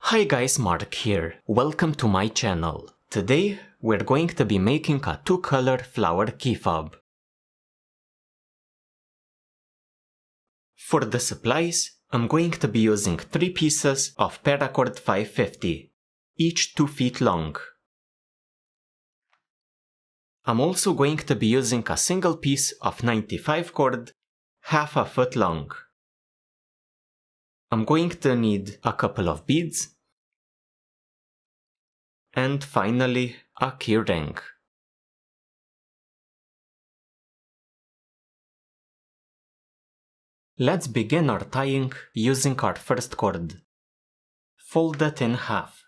Hi guys, Mark here. Welcome to my channel. Today we're going to be making a two-color flower key fob. For the supplies, I'm going to be using 3 pieces of Paracord 550, each 2 feet long. I'm also going to be using a single piece of 95 cord, half a foot long. I'm going to need a couple of beads, and finally a key ring. Let's begin our tying using our first cord. Fold it in half.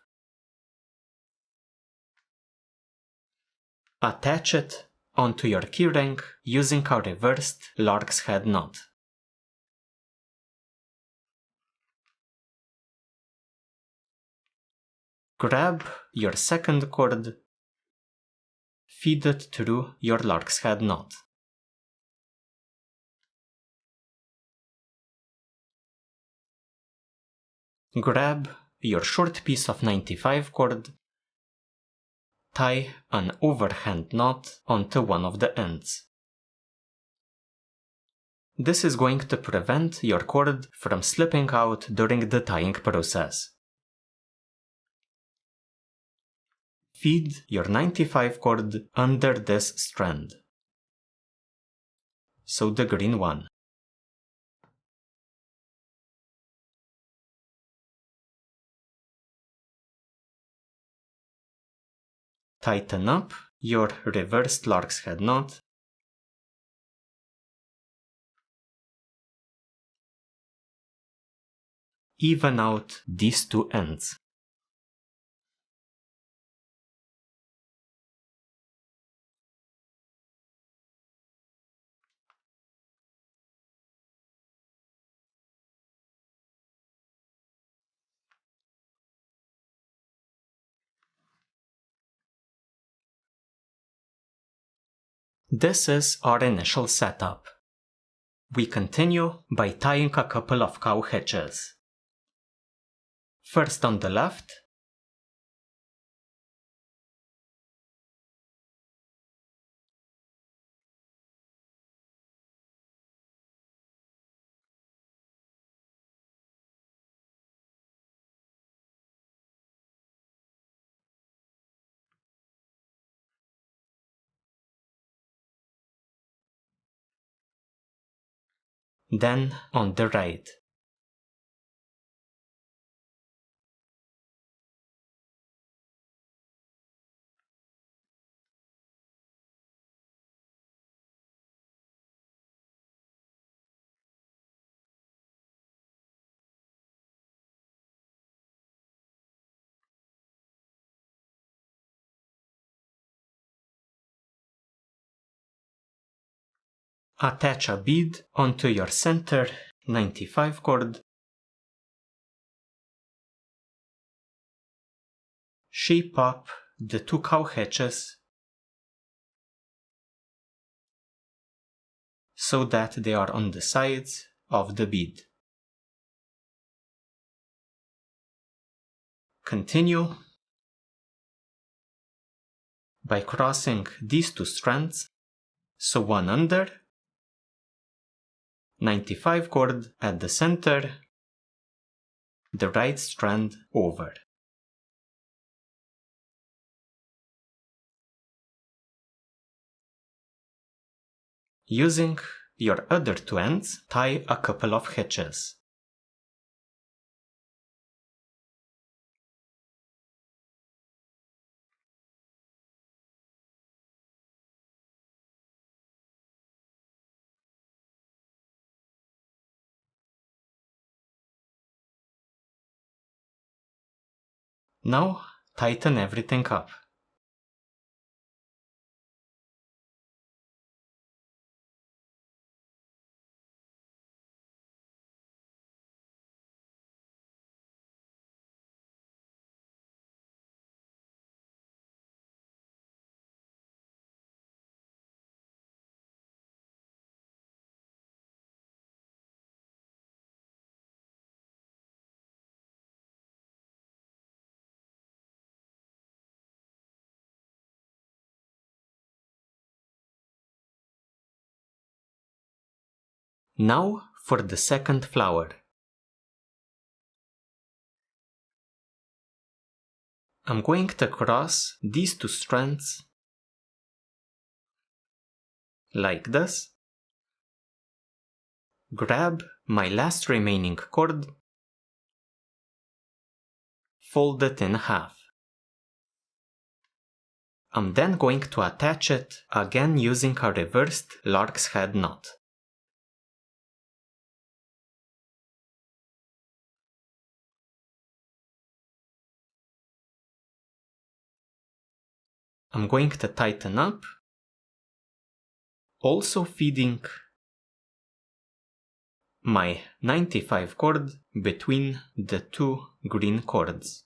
Attach it onto your key ring using our reversed lark's head knot. Grab your second cord, feed it through your lark's head knot. Grab your short piece of 95 cord, tie an overhand knot onto one of the ends. This is going to prevent your cord from slipping out during the tying process. Feed your 95 cord under this strand, so the green one. Tighten up your reversed lark's head knot. Even out these two ends. This is our initial setup. We continue by tying a couple of cow hitches. First on the left, then on the right. Attach a bead onto your center 95 cord. Shape up the two cow hitches so that they are on the sides of the bead. Continue by crossing these two strands, so one under, 95 cord at the center, the right strand over. Using your other two ends, tie a couple of hitches. Now tighten everything up. Now for the second flower. I'm going to cross these two strands like this, grab my last remaining cord, fold it in half. I'm then going to attach it again using a reversed lark's head knot. I'm going to tighten up, also feeding my 95 cord between the two green cords.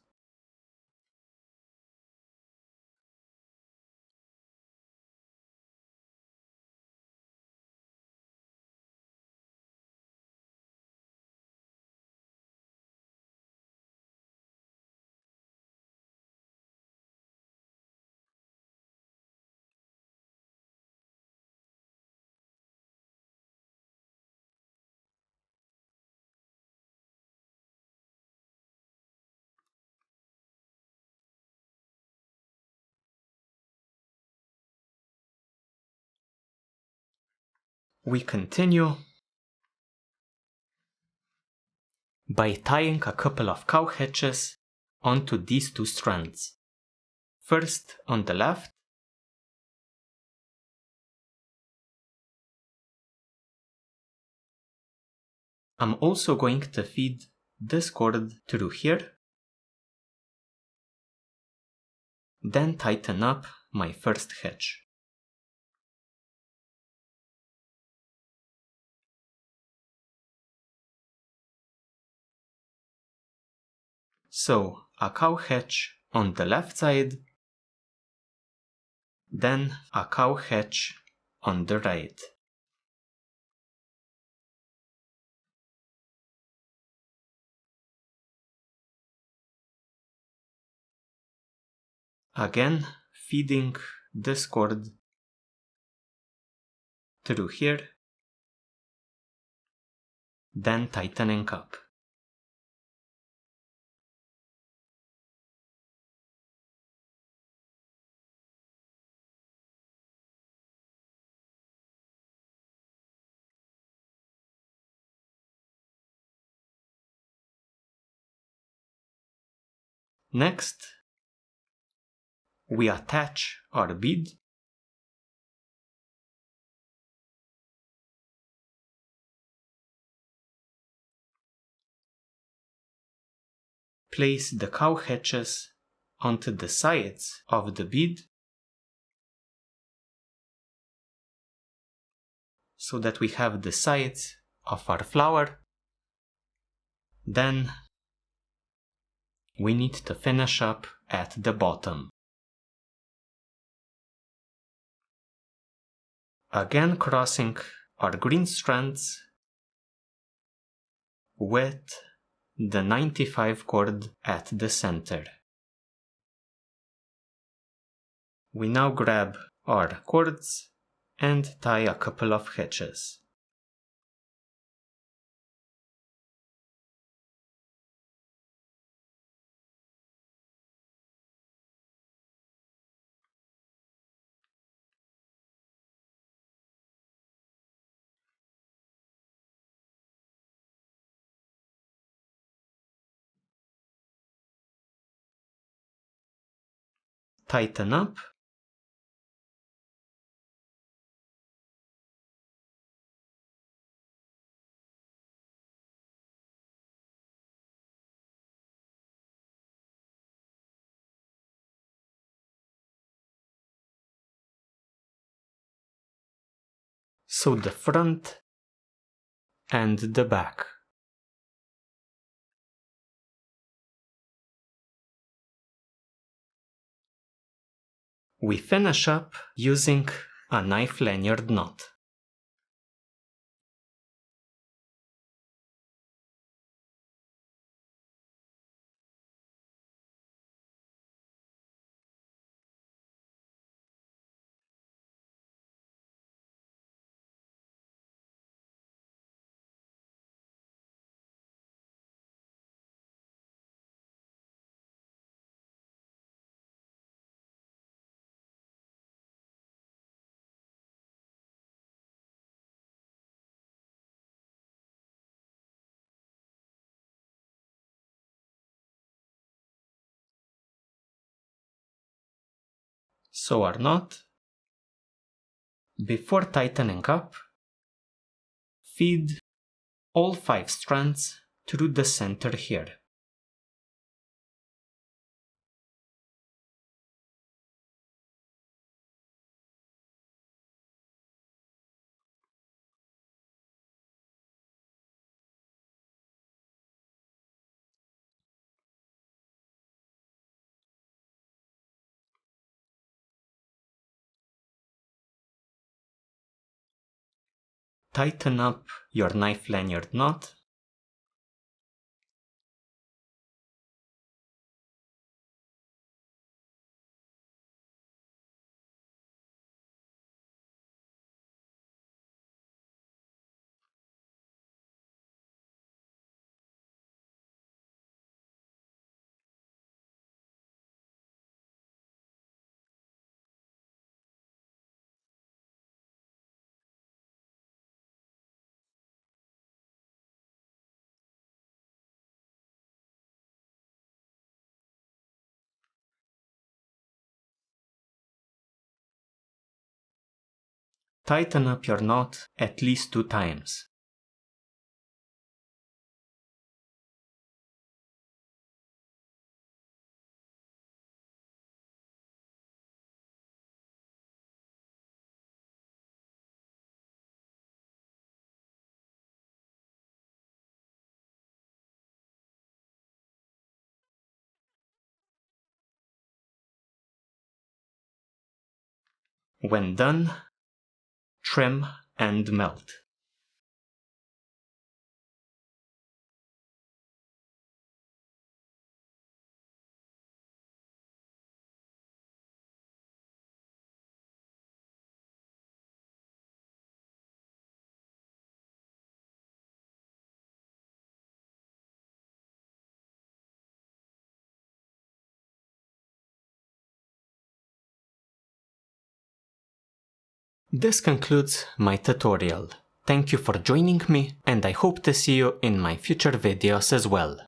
We continue by tying a couple of cow hitches onto these two strands. First on the left, I'm also going to feed this cord through here, then tighten up my first hitch. So a cow hitch on the left side, then a cow hitch on the right. Again, feeding this cord through here, then tightening up. Next, we attach our bead . Place the cow hitches onto the sides of the bead so that we have the sides of our flower. Then we need to finish up at the bottom. Again crossing our green strands with the 95 cord at the center. We now grab our cords and tie a couple of hitches. Tighten up . So the front and the back. We finish up using a knife lanyard knot. sew our knot. Before tightening up, feed all 5 strands through the center here. Tighten up your knife lanyard knot. Tighten up your knot at least 2 times. When done, trim and melt. This concludes my tutorial. Thank you for joining me, and I hope to see you in my future videos as well.